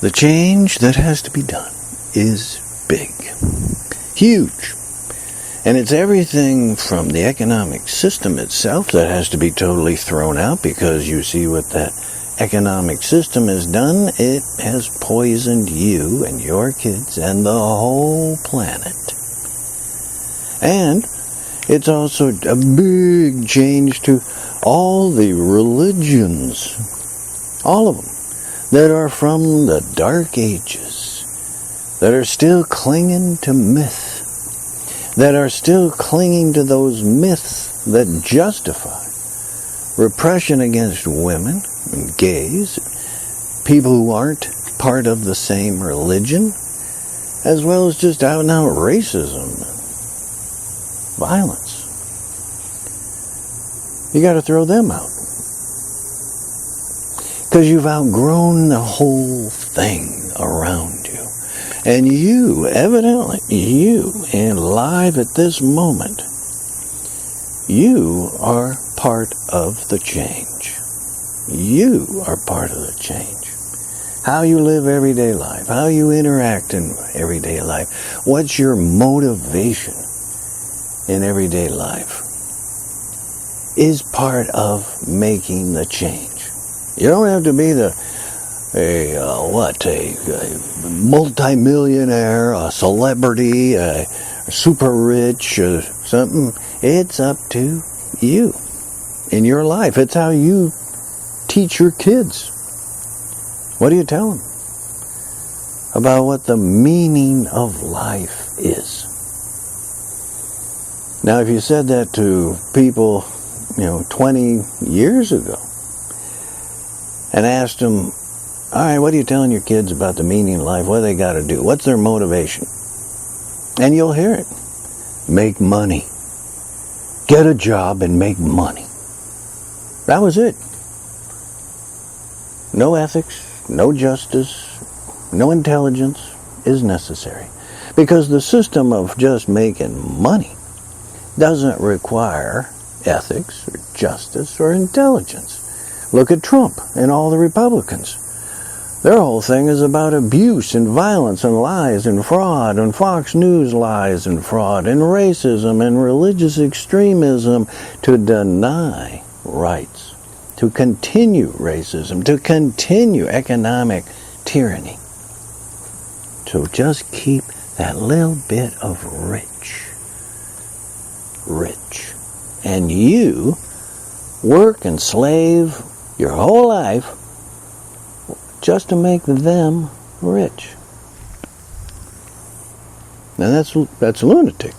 The change that has to be done is big, huge. And it's everything from the economic system itself that has to be totally thrown out, because you see what that economic system has done. It has poisoned you and your kids and the whole planet. And it's also a big change to all the religions, all of them, that are from the Dark Ages, that are still clinging to myth, that are still clinging to those myths that justify repression against women and gays, people who aren't part of the same religion, as well as just out-and-out racism and violence. You got to throw them out, because you've outgrown the whole thing around you. And you, evidently, you, and live at this moment, you are part of the change. You are part of the change. How you live everyday life, how you interact in everyday life, what's your motivation in everyday life, is part of making the change. You don't have to be a multimillionaire, a celebrity, a super rich, something. It's up to you in your life. It's how you teach your kids. What do you tell them about what the meaning of life is? Now, if you said that to people, 20 years ago, and asked them, all right, what are you telling your kids about the meaning of life? What do they got to do? What's their motivation? And you'll hear it. Make money. Get a job and make money. That was it. No ethics, no justice, no intelligence is necessary. Because the system of just making money doesn't require ethics or justice or intelligence. Look at Trump and all the Republicans. Their whole thing is about abuse and violence and lies and fraud, and Fox News lies and fraud and racism and religious extremism, to deny rights, to continue racism, to continue economic tyranny, to just keep that little bit of rich. And you work and slave your whole life just to make them rich. Now that's lunatic.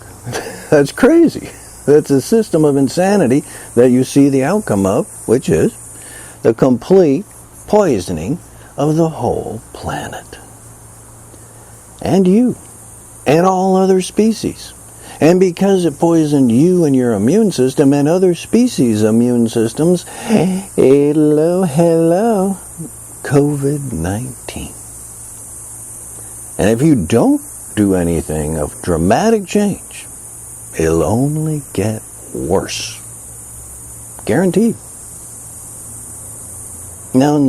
That's crazy. That's a system of insanity that you see the outcome of, which is the complete poisoning of the whole planet. And you. And all other species. And because it poisoned you and your immune system and other species' immune systems, hello, COVID-19. And if you don't do anything of dramatic change, it'll only get worse. Guaranteed. Now in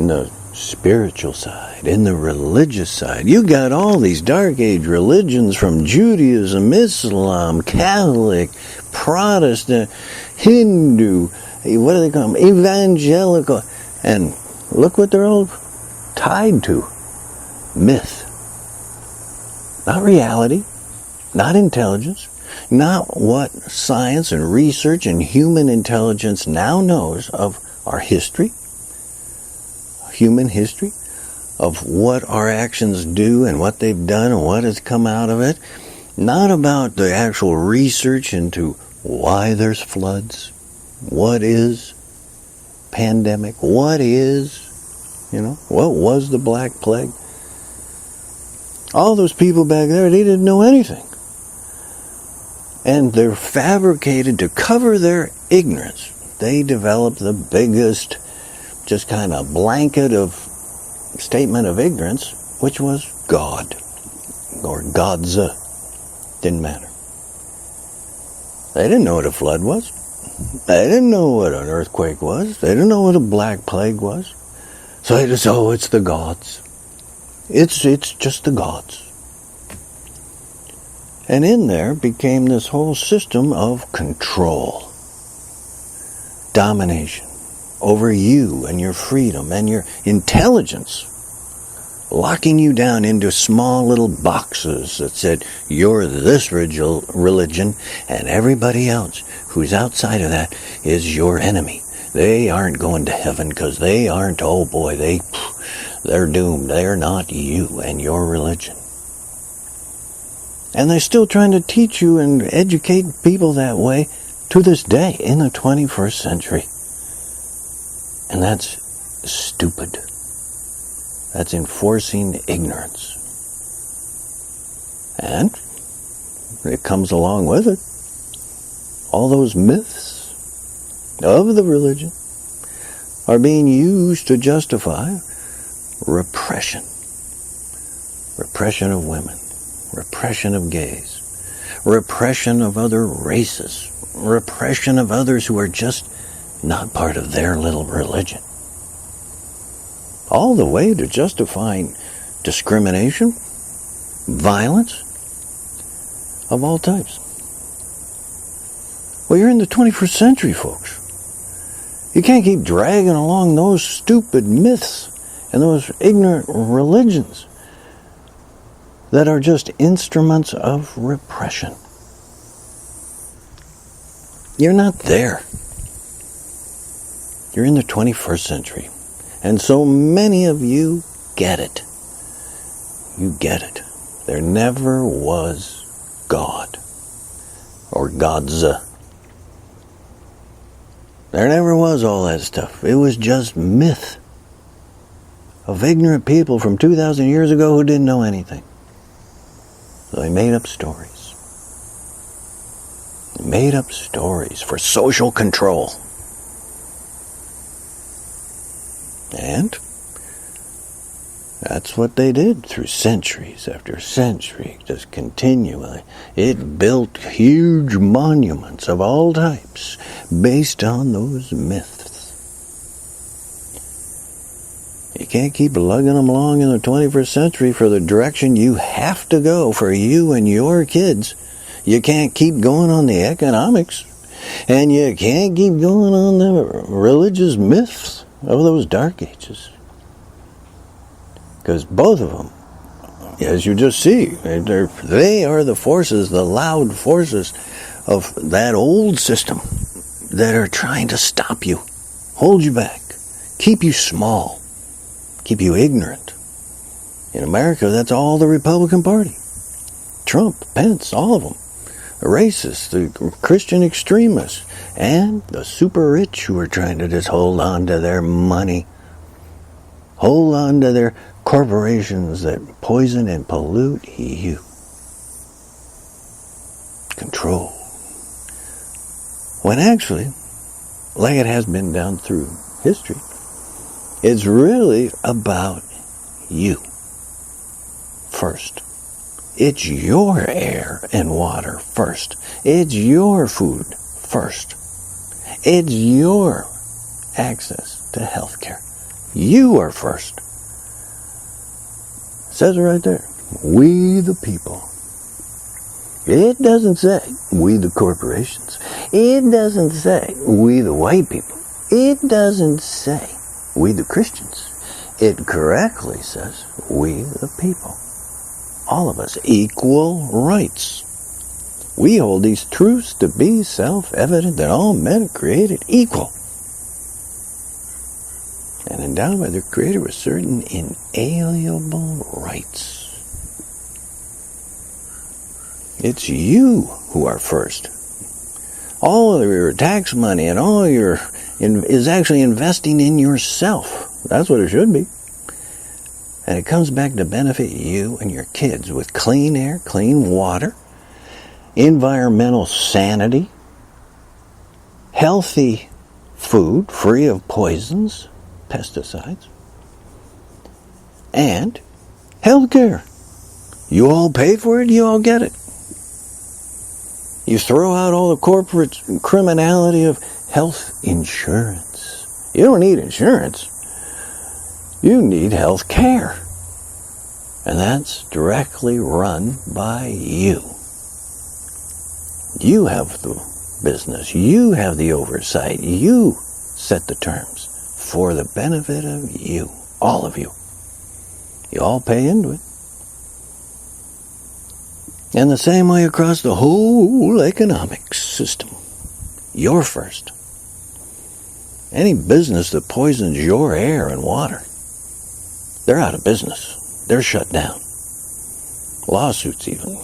the spiritual side, in the religious side, you got all these Dark Age religions, from Judaism, Islam, Catholic, Protestant, Hindu, what do they call them? Evangelical. And look what they're all tied to. Myth. Not reality. Not intelligence. Not what science and research and human intelligence now knows of our history. Human history. Of what our actions do and what they've done and what has come out of it. Not about the actual research into why there's floods. What is pandemic? What is, what was the Black Plague? All those people back there, they didn't know anything. And they're fabricated to cover their ignorance. They developed the biggest, just kind of blanket of statement of ignorance, which was God. Or God's. Didn't matter. They didn't know what a flood was. They didn't know what an earthquake was. They didn't know what a Black Plague was. So they just, it's the gods. It's just the gods. And in there became this whole system of control, domination over you and your freedom and your intelligence, locking you down into small little boxes that said, you're this religion, and everybody else who's outside of that is your enemy. They aren't going to heaven because they aren't, oh boy, they're doomed. They're not you and your religion. And they're still trying to teach you and educate people that way to this day in the 21st century. And that's stupid. That's enforcing ignorance. And it comes along with it. All those myths of the religion are being used to justify repression. Repression of women. Repression of gays. Repression of other races. Repression of others who are just not part of their little religion. All the way to justifying discrimination, violence of all types. Well, you're in the 21st century, folks. You can't keep dragging along those stupid myths and those ignorant religions that are just instruments of repression. You're not there. You're in the 21st century. And so many of you get it. You get it. There never was God. Or gods. There never was all that stuff. It was just myth of ignorant people from 2,000 years ago who didn't know anything. So they made up stories. They made up stories for social control. And that's what they did through centuries after century, just continually. It built huge monuments of all types based on those myths. You can't keep lugging them along in the 21st century for the direction you have to go for you and your kids. You can't keep going on the economics, and you can't keep going on the religious myths of those dark ages. Because both of them, as you just see, they are the forces, the loud forces of that old system that are trying to stop you, hold you back, keep you small, keep you ignorant. In America, that's all the Republican Party. Trump, Pence, all of them. The racists, the Christian extremists, and the super rich who are trying to just hold on to their money, hold on to their corporations that poison and pollute you. Control. When actually, like it has been down through history, it's really about you first. It's your air and water first. It's your food first. It's your access to health care. You are first. It says it right there. We the people. It doesn't say we the corporations. It doesn't say we the white people. It doesn't say we the Christians. It correctly says we the people. All of us, equal rights. We hold these truths to be self-evident that all men are created equal and endowed by their Creator with certain inalienable rights. It's you who are first. All of your tax money and all your is actually investing in yourself. That's what it should be. And it comes back to benefit you and your kids with clean air, clean water, environmental sanity, healthy food free of poisons, pesticides, and health care. You all pay for it, you all get it. You throw out all the corporate criminality of health insurance. You don't need insurance. You need health care. And that's directly run by you. You have the business. You have the oversight. You set the terms for the benefit of you. All of you. You all pay into it. And the same way across the whole economic system. You're first. Any business that poisons your air and water, they're out of business. They're shut down. Lawsuits even.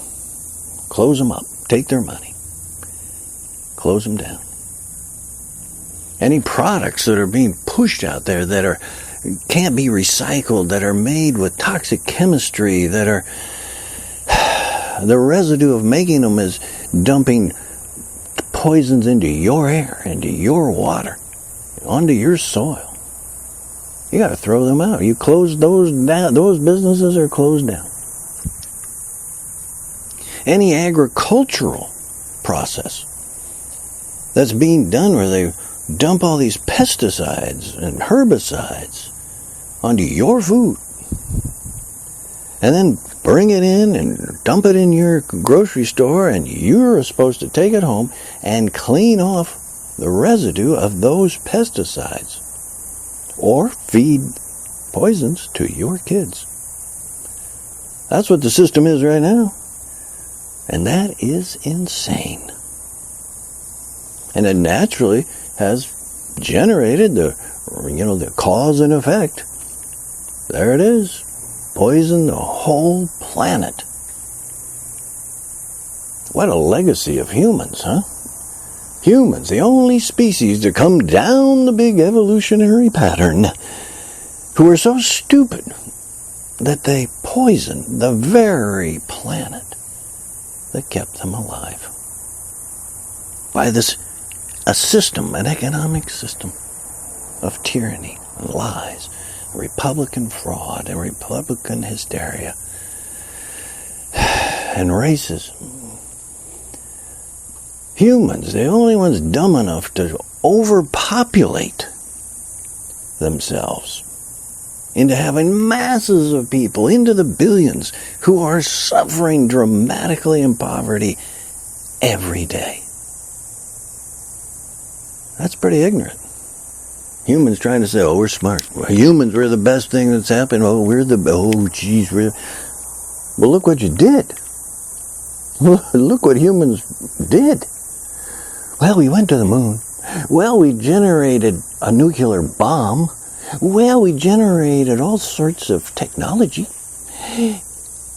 Close them up. Take their money. Close them down. Any products that are being pushed out there that can't be recycled, that are made with toxic chemistry, that are the residue of making them is dumping poisons into your air, into your water, onto your soil. You got to throw them out. You close those down. Those businesses are closed down. Any agricultural process that's being done where they dump all these pesticides and herbicides onto your food and then bring it in and dump it in your grocery store, and you're supposed to take it home and clean off the residue of those pesticides or feed poisons to your kids. That's what the system is right now. And that is insane. And it naturally has generated the cause and effect. There it is. Poison the whole planet. What a legacy of humans, huh? Humans, the only species to come down the big evolutionary pattern, who are so stupid that they poison the very planet that kept them alive. By a system, an economic system of tyranny and lies, Republican fraud and Republican hysteria and racism. Humans, the only ones dumb enough to overpopulate themselves into having masses of people, into the billions, who are suffering dramatically in poverty every day. That's pretty ignorant. Humans trying to say, we're smart. Humans, we're the best thing that's happened. Well, look what you did. Look what humans did. Well, we went to the moon. Well, we generated a nuclear bomb. Well, we generated all sorts of technology.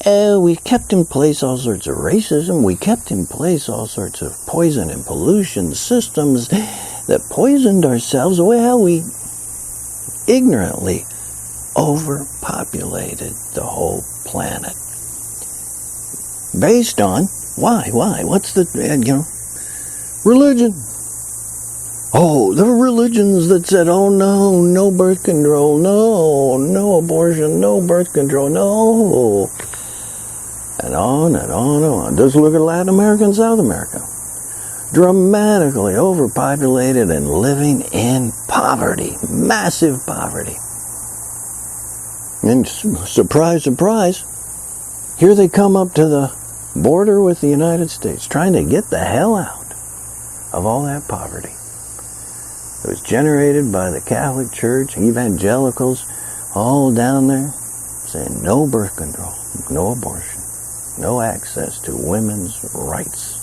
We kept in place all sorts of racism. We kept in place all sorts of poison and pollution systems that poisoned ourselves. Well, we ignorantly overpopulated the whole planet. Based on, why? What's the, religion. Oh, the religions that said, no birth control, no abortion, no birth control, no. And on and on and on. Just look at Latin America and South America. Dramatically overpopulated and living in poverty, massive poverty. And surprise, surprise, here they come up to the border with the United States, trying to get the hell out of all that poverty. It was generated by the Catholic Church, evangelicals, all down there, saying no birth control, no abortion, no access to women's rights.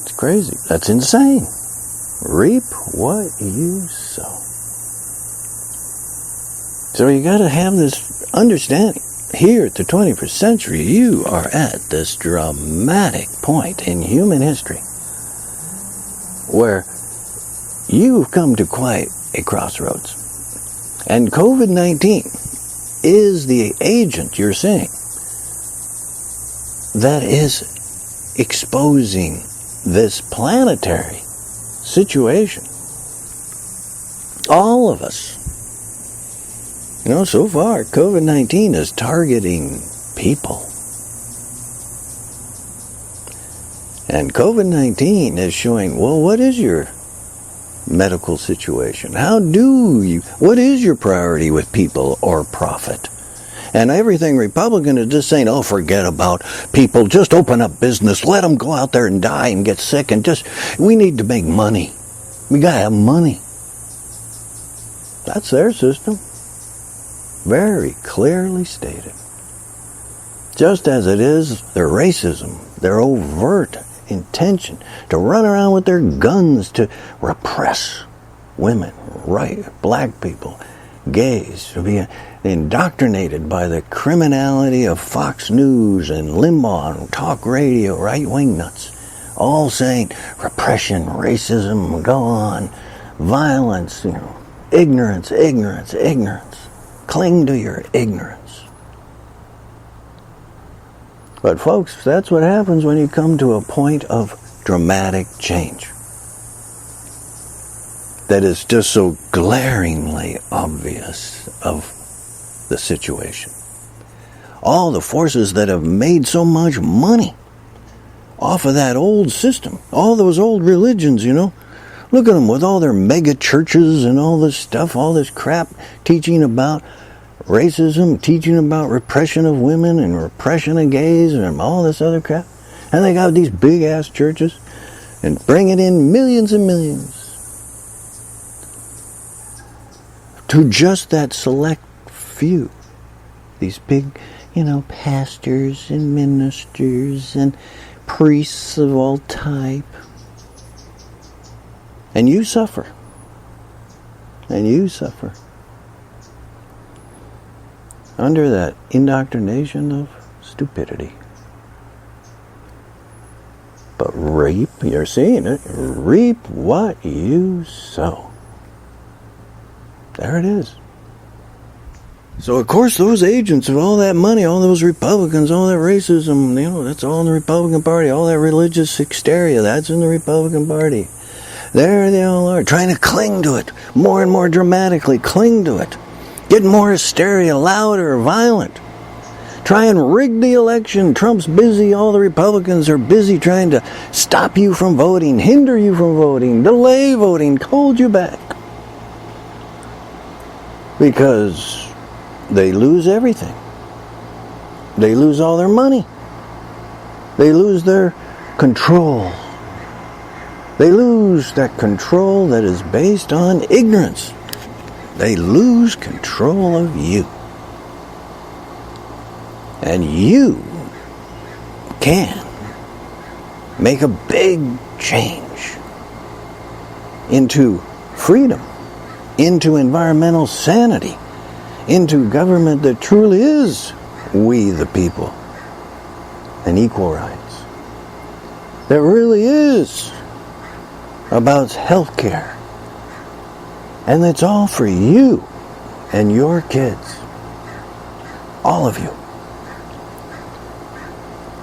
It's crazy. That's insane. Reap what you sow. So you got to have this understanding. Here at the 21st century, you are at this dramatic point in human history where you've come to quite a crossroads. And COVID-19 is the agent you're seeing that is exposing this planetary situation. All of us. So far, COVID-19 is targeting people. And COVID-19 is showing, what is your medical situation? What is your priority with people or profit? And everything Republican is just saying, oh, forget about people, just open up business, let them go out there and die and get sick, and we need to make money. We got to have money. That's their system. Very clearly stated. Just as it is their racism, their overt intention to run around with their guns to repress women, black people, gays, to be indoctrinated by the criminality of Fox News and Limbaugh and talk radio, right-wing nuts, all saying repression, racism, go on, violence, ignorance, ignorance, ignorance. Cling to your ignorance. But folks, that's what happens when you come to a point of dramatic change that is just so glaringly obvious of the situation. All the forces that have made so much money off of that old system, all those old religions, look at them with all their mega churches and all this stuff, all this crap teaching about racism, teaching about repression of women and repression of gays and all this other crap. And they got these big ass churches and bringing in millions and millions to just that select few. These big, pastors and ministers and priests of all type. And you suffer. And you suffer under that indoctrination of stupidity. But you're seeing it, reap what you sow. There it is. So, of course, those agents of all that money, all those Republicans, all that racism, that's all in the Republican Party. All that religious hysteria, that's in the Republican Party. There they all are, trying to cling to it, more and more dramatically cling to it. Get more hysteria, louder, violent. Try and rig the election. Trump's busy, all the Republicans are busy trying to stop you from voting, hinder you from voting, delay voting, hold you back. Because they lose everything. They lose all their money. They lose their control. They lose that control that is based on ignorance. They lose control of you. And you can make a big change into freedom, into environmental sanity, into government that truly is we the people and equal rights. That really is about health care. And it's all for you and your kids. All of you.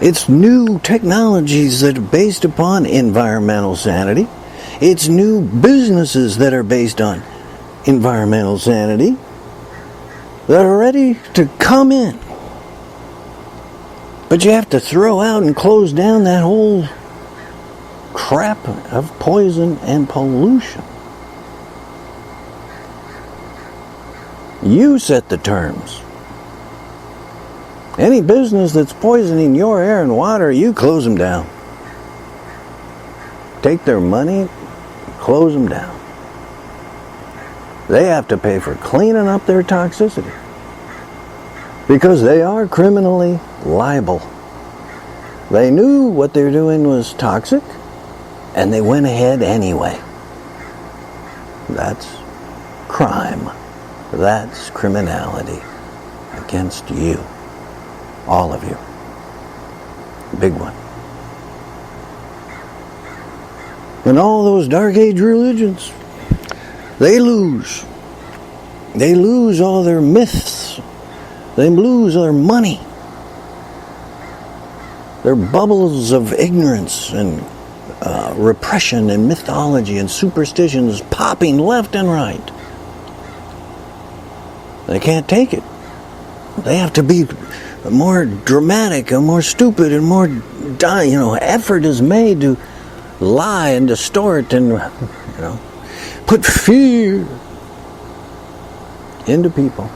It's new technologies that are based upon environmental sanity. It's new businesses that are based on environmental sanity that are ready to come in. But you have to throw out and close down that whole crap of poison and pollution. You set the terms. Any business that's poisoning your air and water, you close them down. Take their money, close them down. They have to pay for cleaning up their toxicity. Because they are criminally liable. They knew what they're doing was toxic, and they went ahead anyway. That's crime. That's criminality against you. All of you. Big one. And all those Dark Age religions, they lose. They lose all their myths. They lose their money. Their bubbles of ignorance and repression and mythology and superstitions popping left and right. They can't take it. They have to be more dramatic and more stupid and more, effort is made to lie and distort and, put fear into people.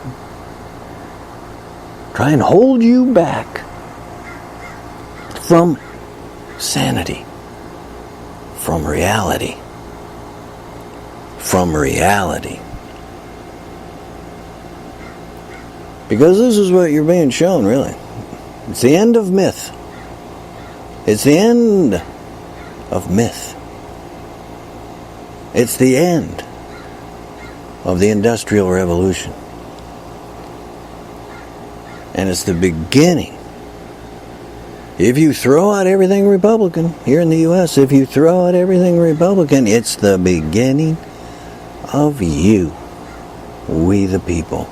Try and hold you back from sanity, from reality. From reality. Because this is what you're being shown, really. It's the end of myth. It's the end of myth. It's the end of the Industrial Revolution. And it's the beginning. If you throw out everything Republican, here in the U.S., if you throw out everything Republican, it's the beginning of you, we the people.